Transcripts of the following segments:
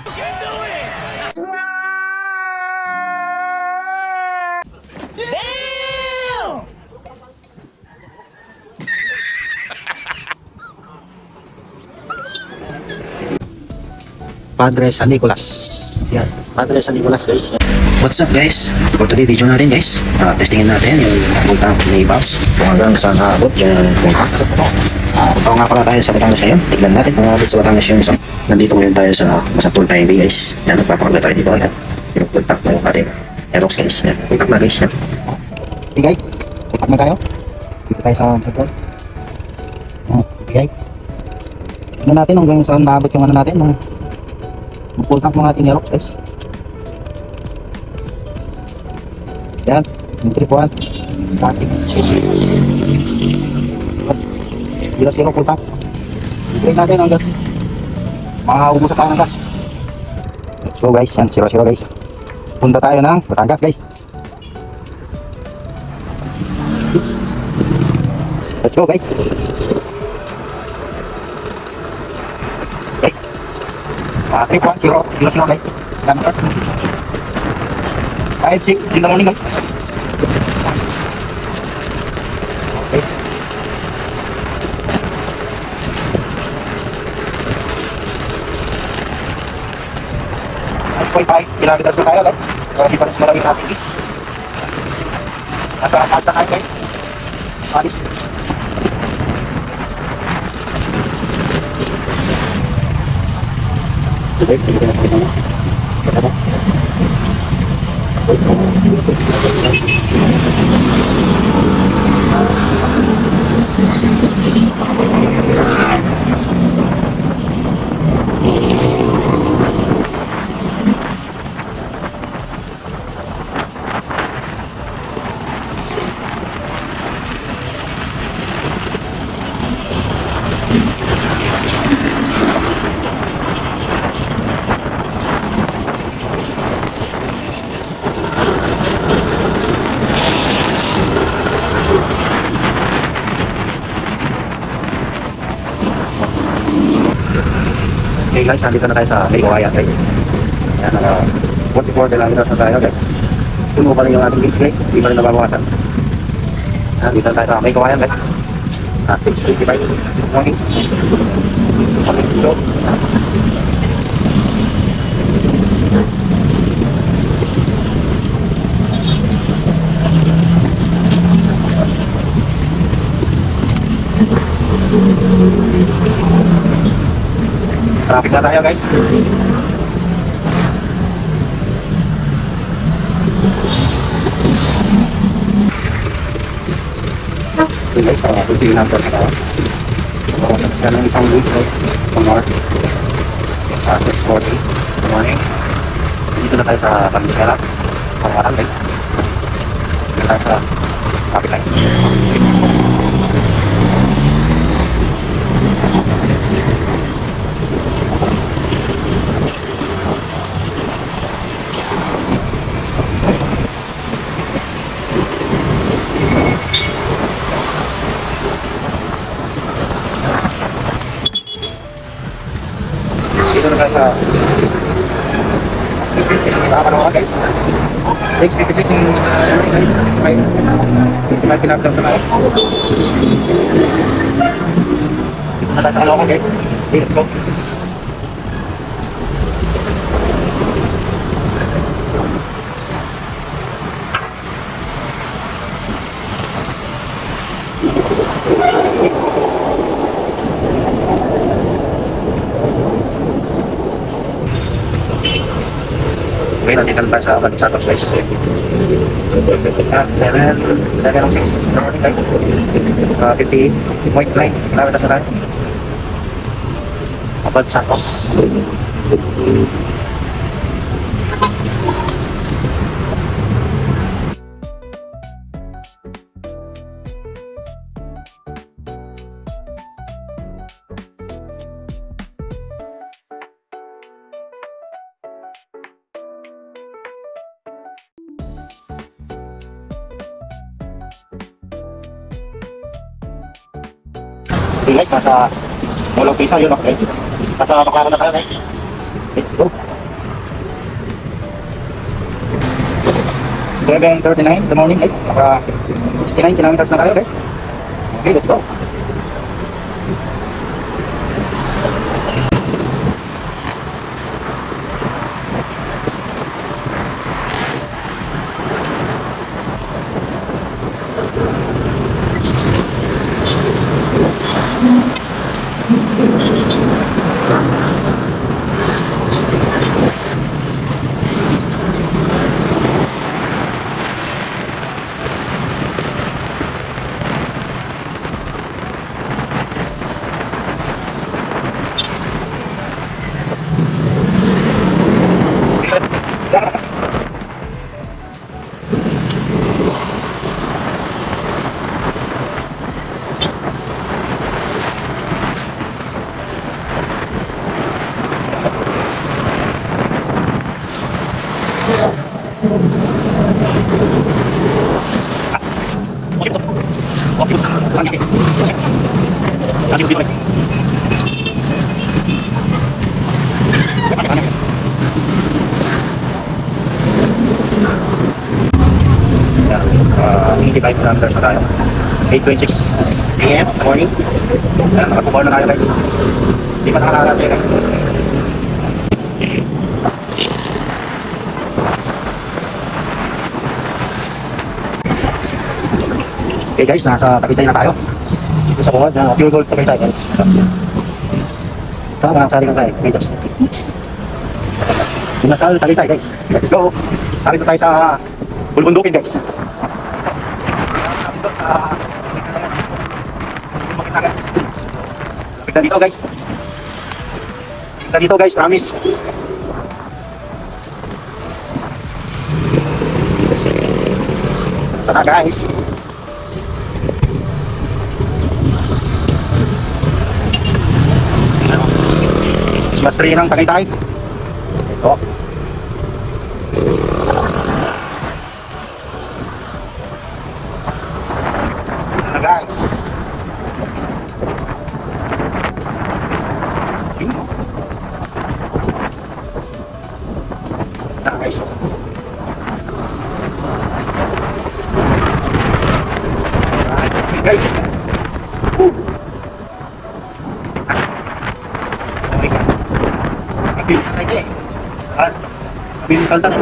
Padre San Nicolas. Yan, Padre San Nicolas guys. What's up guys? For today video natin guys, testingin natin yung full tank ni Babs kung hanggang saan aabot yung full tank. Oo nga pala tayo sa Batangas ngayon. Tignan natin kung aabot sa Batangas yung isang. Nandito ngayon tayo sa Masatol Highway guys. Yan, nagpapakagla tayo dito. Yan, yung full tank ng ating Aerox guys. Yan, full tank na guys. Yan. Okay guys, utak na tayo. Dito tayo sa Masatol. Yan, okay guys. Tignan natin hanggang saan naabot yung ano natin, yung full tank ng ating Aerox guys. Yan, yung tripuan starting 0-0 full tank. I-break natin hanggang makaubos sa tayo ng gas. Let's go guys, yan 0-0 guys. Punta tayo ng Batangas guys. Let's go guys. Guys, 3.0 guys. Yan guys. 5-6 in the morning guys. Okay. 5.5 kilometers na tayo guys. Hindi pa rin malaki natin guys. Nasa kalta tayo guys. Alis. Okay, tingnan natin. Okay guys, nandito na tayo sa May Kawayan guys. Yan, 44 kilometers na tayo guys. Puno pa rin yung ating gauge guys, hindi pa rin nababawasan. Nandito na tayo sa May Kawayan guys. 6:55 morning. Okay, so traffic na tayo guys. Okay guys, pagpili natin na tayo. Siya ng isang weeks from north. 6:40 good morning. Dito na tayo sa Pamisera. Pangarang guys. Dito tayo sa traffic light. Dito na tayo sa Nakapanawa guys. 6:56 yung may pinagdang na tayo. Dito na tayo sa Caloocan guys. Okay, let's go. Okay, nandito na tayo sa Bansatos guys. 7:06 in the morning guys. 50.9 kilometers na tayo. Bansatos. Okay guys, nasa Walang Pisa yun, okay. Nasa Baclaran na tayo guys. Okay. Go. 7:39 in the morning, guys. Naka 69 kilometers na tayo, guys. Okay, let's go. Uh, 85 kilometers na tayo. 8:26 AM in the morning. Nakatubaw na tayo, guys. Hindi pa nakakarating, guys. Okay guys, nasa Tagaytay na tayo. Dito sa bungad na Pure Gold Tagaytay, guys. Ito, mga sari ng tayo. Videos. Dinasal Tagaytay, guys. Let's go. Narito tayo sa Bulbundukin, guys. Kita dito, guys. Kita dito, guys. Promise. Tara, guys. Mas rin ang Tagaytay. Ito. Ano guys? Yun. Guys. Guys. Pilih kaltan.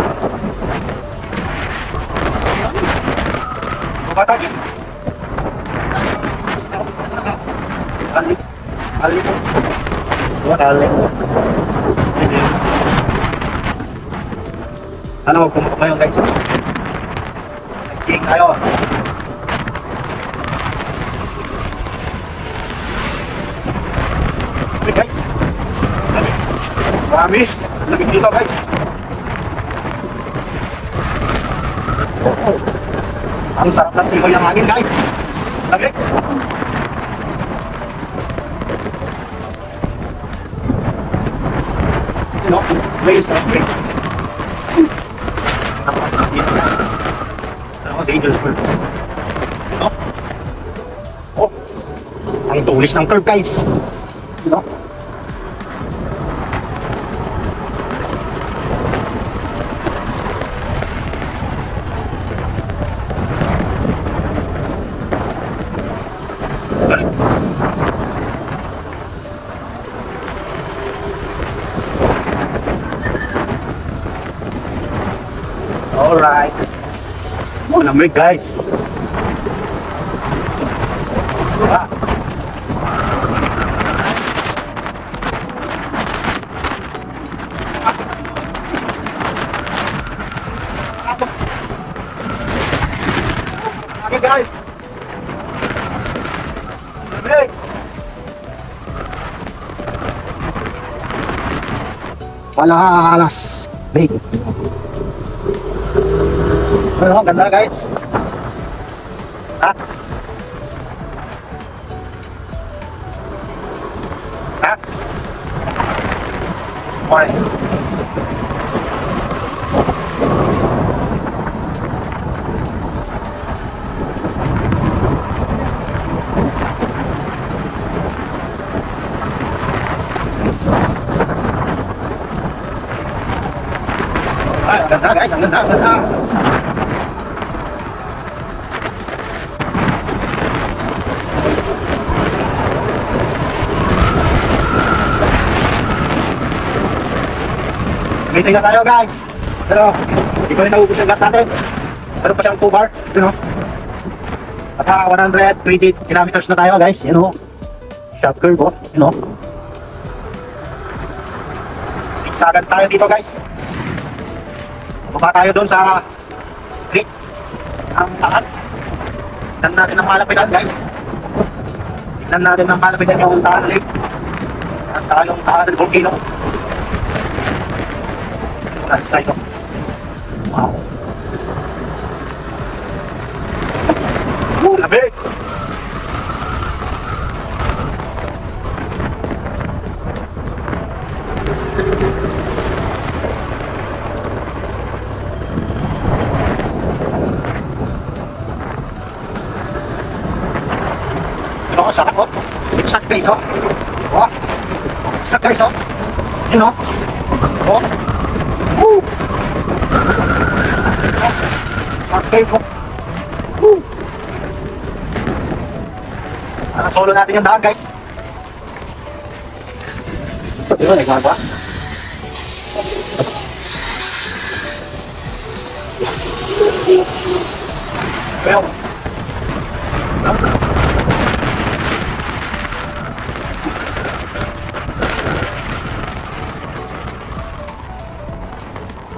Bata din. Ali po. Ali. Yes. Sana magpumunta ngayon, guys. Sightseeing tayo. Okay, guys. Promise. Lagi dito, guys. Ang sarap ng simoy ng hangin, guys. Lagi. You know, waves of waves. Ano, dangerous purpose. You know? Oh, ang tulis ng curve, guys. You know? Alright. Oh, lamig, guys. Ah. Okay, guys. Lamig. Wala alas. Big. Ano, ganda, guys. Ha? Ha? Why? Ay, ang ganda guys, ang ganda, ang ganda. Meeting na tayo guys. Pero, hindi pa rin naubos yung gas natin. Meron pa siyang 2 bar. You know? At 120 kilometers na tayo guys. You know? Shot curve, oh. You know? Sigsagan tayo dito guys. Baba tayo doon sa creek. Ang taat. Tignan natin ang malapitan guys. Tignan natin ang malapitan yung Taal Lake. At saka yung Taal Volcano. Nice na ito. Wow. Lamig! Ano ko, sarap, oh. Siksak guys, oh. Oh. Siksak guys, oh. Yun, oh. Oh. Woo! Sakay po. Woo! Parang solo natin yung daan guys. Ito, nagmagawa. Well.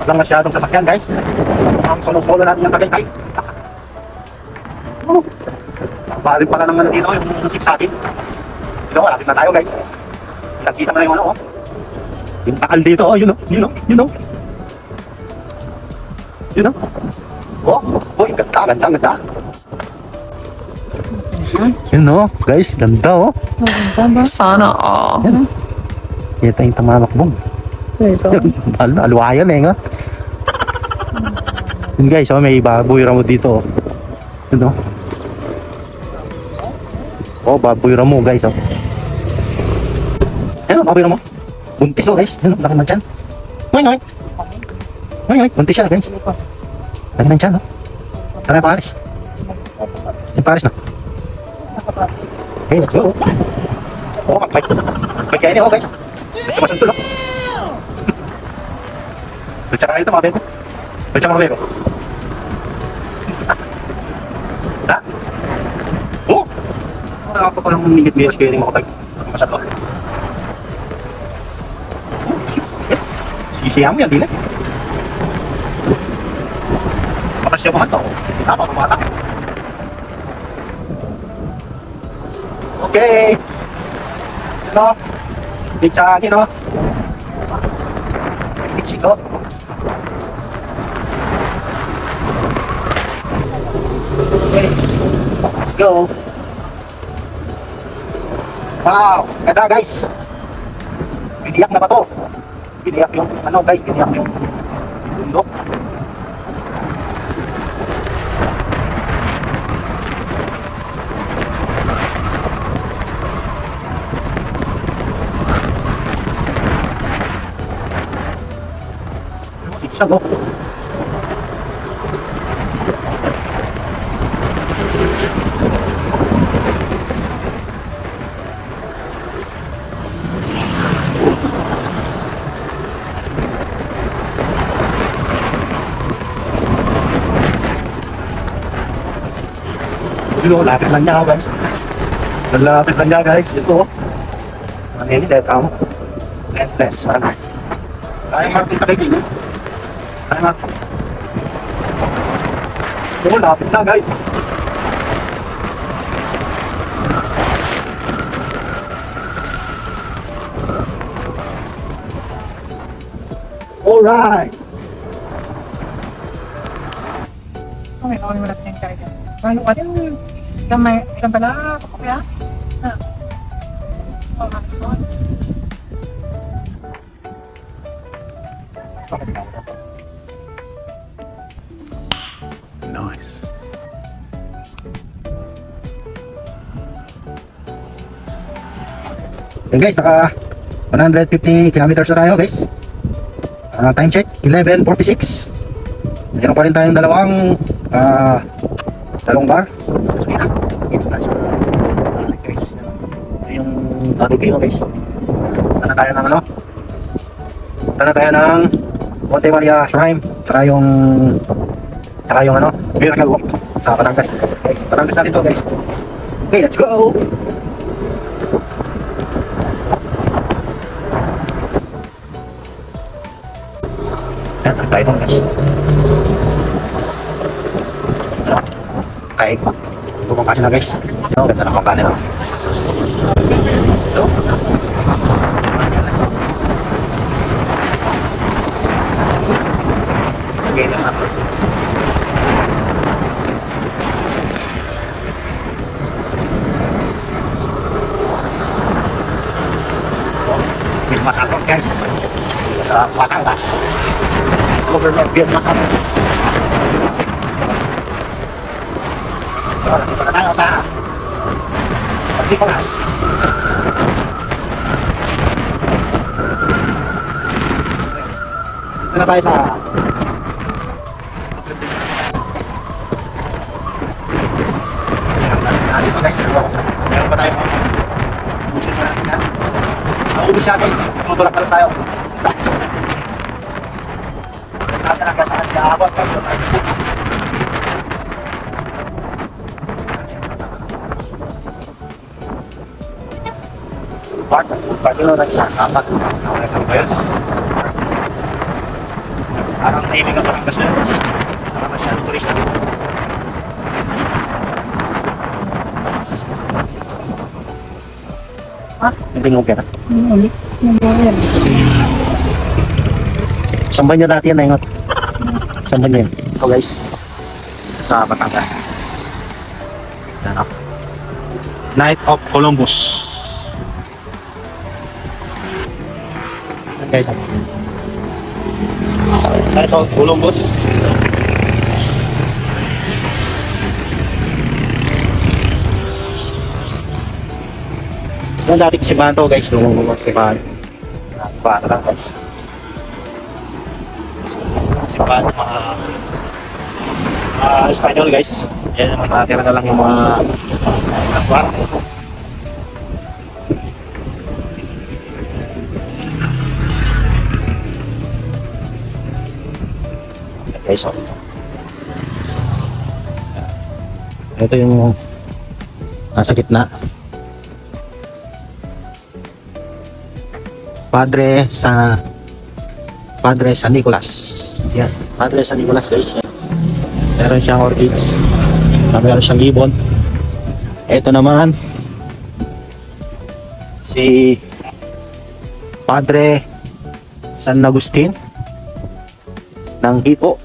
Walang masyadong sasakyan guys. Ang solo-solo natin yung Tagaytay. Barin pala ng ano dito yung siksagin. Dito, malapit na tayo guys. Kita mo na yung ano, oh. Yung Taal dito, oh, yun know, yun know, yun know. Yun know. Oh, oh, ganda, ganda, ganda. Yun know, guys, ganda, oh. Sana all. Yan, oh. Kita yung tamamakbong. Alwayan eh nga. Yun guys, oh, may baboy ramo dito. Oh. Yun oh. Oh, baboy ramo guys. Oh. Ayun, baboy ramo. Buntis oh guys. Yun, laki ng tiyan. Ngoy, ngoy. Ngoy, ngoy. Buntis siya guys. Laki ng tiyan, oh. Tara na Paris. Yung Paris na. Okay, let's go. Oh, may kain oh guys. Medyo masuntul oh. Lucha kayo ito mga bebo. Lucha mga bebo. Ha? Oh! Nakaka pa lang minute-minutes kayo rin makapag-masyado. Sisiya mo yan, din eh. Kapasya mo ito. Tama, pumata. Okay. Ano? Big sa akin, no? Big siko. Okay. Let's go. Wow, ganda guys. Biniyak na ba to? Biniyak yung ano guys, biniyak yung bundok. Isa go. Yun, lapit lang niya guys. Lapit lang niya guys. Ito. Ano yun? Dahil kamo. Less. Ano? Kaya Martin Tagaytay. Kaya Martin. Oo, lapit na guys. Alright. Okay, okay, wala tayong kaya. Ano ka din? Gamay, ilan pala? Kaya? Nice. Yun guys, naka 150 kilometers na tayo guys. Time check, 11:46. Meron pa rin tayong dalawang bar. Gasolina. Dito tayo sa guys. Ito yung double kilo guys. Tana tayo ng Monte Maria Shrine. Tsaka yung Miracle Walk sa Batangas. Okay, Batangas natin to guys. Okay, let's go! Ayan, tayo ito guys. Okay, ito kong kasi na guys. Ito, ganda ng kampanya na. Ito. Okay, lang na. Vilma Santos guys, sa Batangas. Governor Vilma Santos. Dito na tayo sa Nicolas. Dito na tayo sa dito guys, meron pa tayo. Ubusin pa natin yan. Naubos siya guys, tutulak pa rin tayo. Natin hanggang saan kaabot guys. Parking lot guys, apat. Okay lang ba yun? Parang naibig ang Batangas na yun guys. Parang masyadong turista. Hindi nga okay na. Sambay niya dati yan na ingot. Sambay niya yan. Ito guys. Sa Batangas. Yan o. Night of Columbus. Guys. Night of Columbus. Yung dating simbahan to guys. Yung simbahan. Simbahan lang guys. Simbahan ng mga Espanyol guys. Yan, nakatira na lang yung mga kwan. Okay, so ito yung nasa gitna. Padre San Nicolas. Yan, Padre San Nicolas guys. Yan. Meron siyang orchids. Meron siyang gibbon. Ito naman si Padre San Agustin ng Hippo.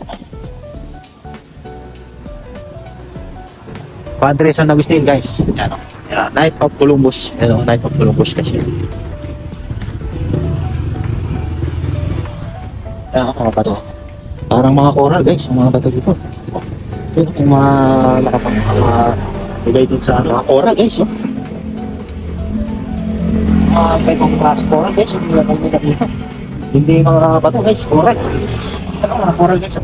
Padre San Agustin guys. Yan o. Yan, Night of Columbus. Yan o, Night of Columbus kasi. Yan o, mga bato. Parang mga coral guys, yung mga bato dito. Ito yung mga nakapagpagay dun sa mga coral guys. Oh. Mga ibang klase coral guys, hindi lang nila dito. Hindi mga bato guys, coral. Ano mga coral guys?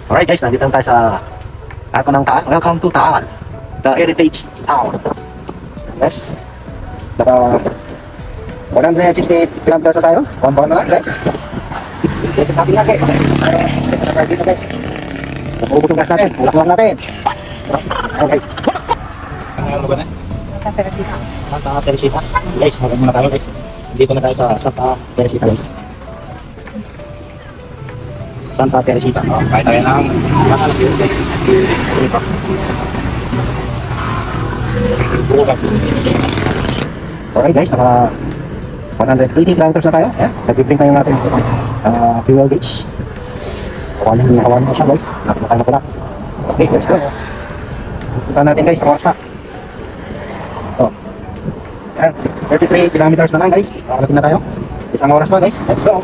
Alright guys, nandito tayo sa Ato ng Taal. Welcome to Taal, the Heritage Town. Yes. Baka 168 kilometers na tayo. 1 buwan na lang guys. Dito natin lagi. Dito na tayo dito guys. Naubos yung gas natin. Ulak lang natin. Ayan guys. Ang lugar na? Santa Teresita. Santa Teresita. Guys, maganda muna tayo guys. Dito na tayo sa Santa Teresita guys. Santa Teresita. Kahit tayo ng makalap yun. Alright guys, naka 180 kilometers na tayo. Ayan, nag-bring tayo natin fuel gauge. Nakawan mo siya guys. Nakakita na pala. Okay, let's go. Punta natin guys, sa oras na. Ito. Ayan, 33 kilometers na lang guys. Nakakalatin na tayo. Isang oras pa guys. Let's go.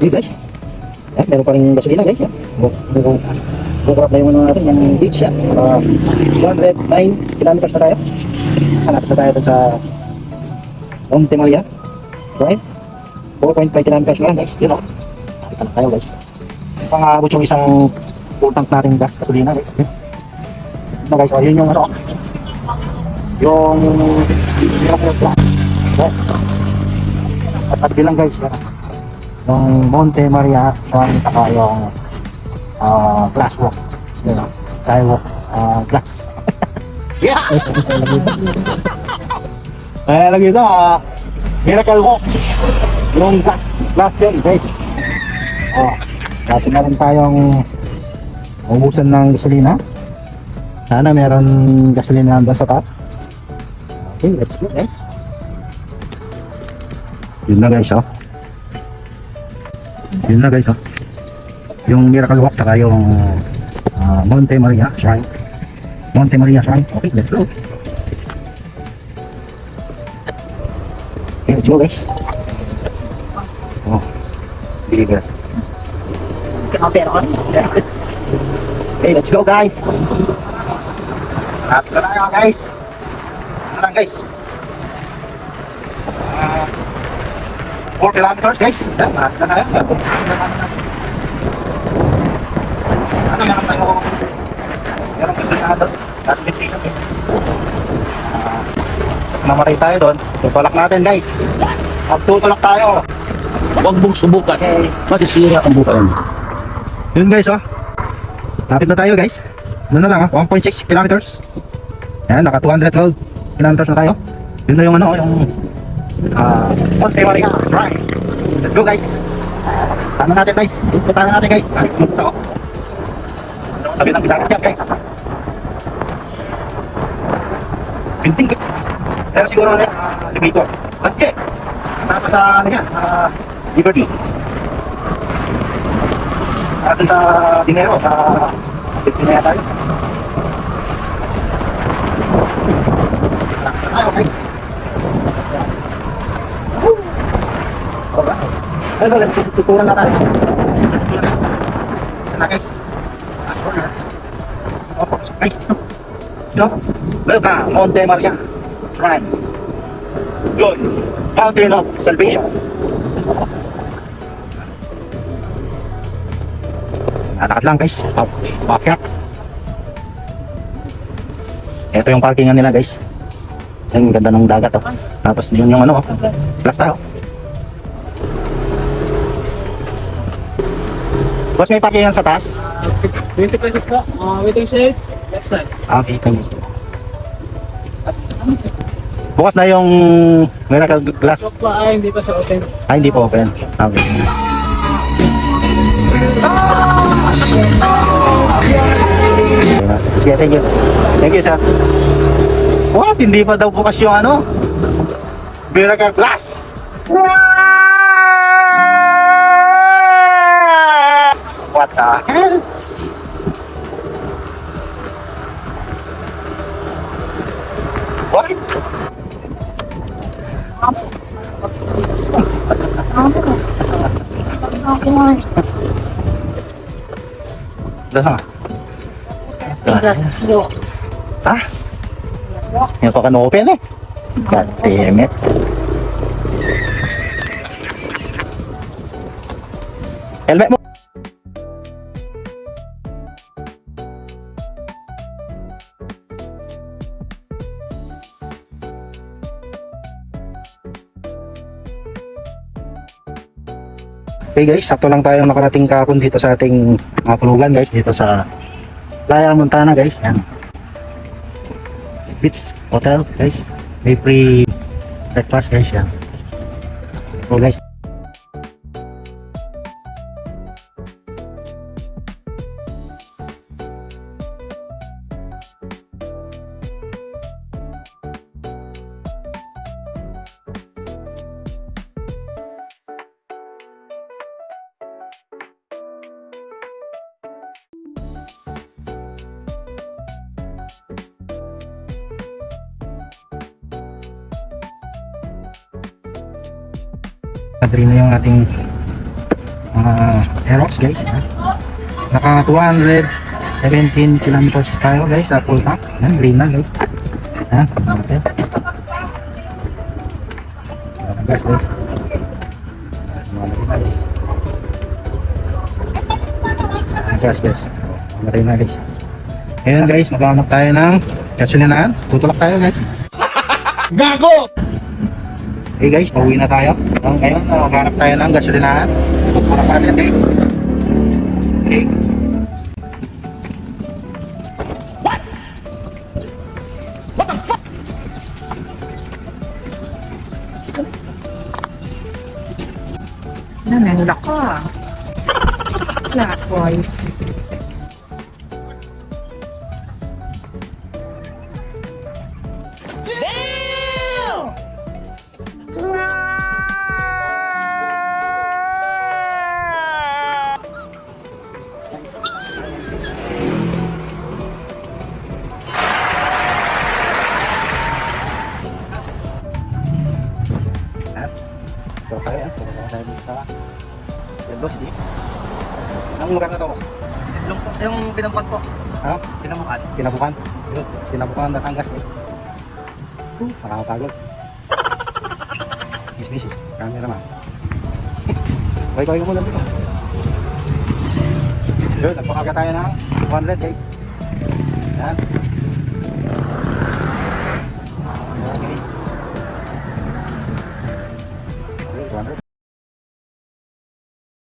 Hey guys, Yan, meron pa rin gasolina guys. Yan. Bukurap na yung ano natin, yung beach yan. 109 kilometers na tayo. Hanap na tayo dun sa Monte Maria. Right? 4.5 kilometers lang guys. Yun o. Nakita na tayo guys. Pang-aabot yung isang full tank natin gas, gasolina guys. Yun na guys, yun yung ano. Yung at bilang guys, yan. Yung Monte Maria, saka yung glass walk. Yun o. Skywalk glass. Kaya lagi ito, miracle walk. Yung glass yun, guys. Dati na rin tayong ubusan ng gasolina. Sana meron gasolina doon sa taas. Okay, let's go guys. Yun na guys, oh. Yun na guys, oh. Yung Miracle Walk, taka yung Monte Maria Shrine. Monte Maria Shrine. Okay, let's go. Okay, let's go guys. Oh, bigger. Okay, let's go guys. Happy na tayo guys. Ano lang guys. 4 kilometers guys. Yan, happy na tayo. Ano, meron gusto na doon. Last big station guys. Namaray tayo doon. Tutulak natin guys. Magtutulak tayo. Huwag mong subukan. Masisira ang buhay mo. Yun guys, oh. Lapit na tayo guys. Ano na lang, 1.6 kilometers. Ayan, naka 212 kilometers na tayo. Yun na yung ano, yung Monte Maria. Right. Let's go guys. Tama natin guys. Tama natin guys. Pumunta ko. Tabi ng bilangan yan guys. Pinting guys. Pero siguro na yan, elevator. Let's get. Taas pa sa ano yan, sa Liberty. Atin sa dinero, sa Pinaya tayo. Tayo guys. Alright. Ano, tuturan na tayo. Tuturan na guys. Last corner. Opo, guys. No? Welcome, Monte Maria Shrine. Good. Mountain of Salvation. Lakad lang guys. Backyard. Ito yung parkingan nila guys. Ang ganda ng dagat oh. Tapos yun yung ano oh. Plus tayo. Boss, may parkingan sa taas? 20 pesos po. Waiting shade. Left side. Okay, thank you. Bukas na yung Miracle Glass. So pa ay hindi pa sa open. Hindi po open. Okay. Sige, thank you. Thank you, sir. What? Hindi pa daw bukas yung ano? Miracle Glass. What the hell? What? Dasang Glass walk. ah? Yan pa ka na-open eh. God damn it. Helmet mo. Okay guys, sakto lang tayong nakarating kahapon dito sa ating tulugan guys, dito sa Playa Montana guys, yan. Beach Hotel guys, may free breakfast guys yan. So guys, kadri na yung ating Aerox guys. Ha? Naka 217 kilometers tayo guys sa full tank. Yan, green na guys. Yan, natin. Gas guys. Gas guys. Marin na guys. Ngayon guys, maghahanap tayo ng gasolinaan. Tutulak tayo guys. Gago! Okay guys, pauwi na tayo. Ngayon, maghanap tayo ng gasolinaan. Tutulak natin guys. Okay. Nananulak ka. Flat boys. Ito tayo yan. Pumunta tayo dito sa Yellow City. Anong lugar na to? Yung pinampan ko, Ha? pinamukan. Pinabukan. Yun. Pinabukan, Batangas. Nakakapagod. Misis. Camera naman. Kaway ko muna dito. Yun, nagpakaga tayo ng 100 guys. Yan. Okay.